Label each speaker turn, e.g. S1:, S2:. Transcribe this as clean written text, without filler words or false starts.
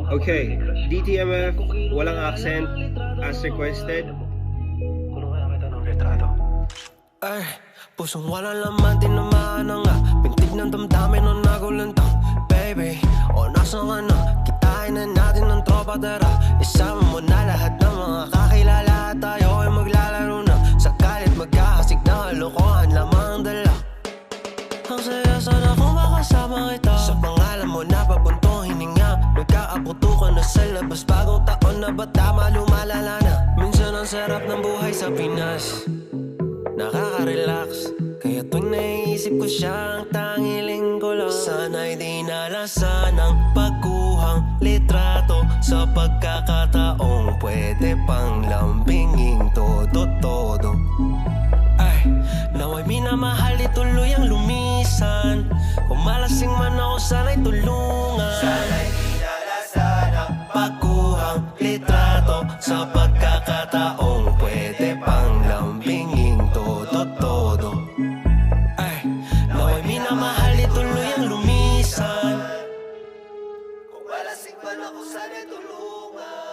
S1: Okay, DTMF, walang accent, as requested.
S2: Ay, pusong wala laman, tinamaan na nga. Pintig ng damdamin nung nagulantang. Baby, o nasa ka na? Kitain na natin ng tropa, tara. Isama mo na lahat ng mga kakilala. At tayo ay maglalaro na. Sakalit magkakasig na kalokohan lamang ang dala. Ang saya sana kung makasama kita. Sa pangalan mo na papuntong hininga. Nagkaaputukan na sa labas. Bagong taon na ba tama, lumalala na. Minsan ang sarap ng buhay sa Pinas. Nakaka-relax, kaya tuwing naiisip ko siya, ang tangiling ko lang. Sana'y di nalasan ang pagkuhang litrato. Sa pagkakataong pwede pang lambingin todo-todo. Ay, naway minamahal di tuloy ang lumisan. Kung malasing man ako, sana'y tulungan. Sana'y di nalasan ang pagkuhang litrato. Sa pagkakataong pwede pang lambingin todo-todo. Ay, naway minamahal di tuloy ang lumisan. Kung malasing man ako, sana'y tulungan.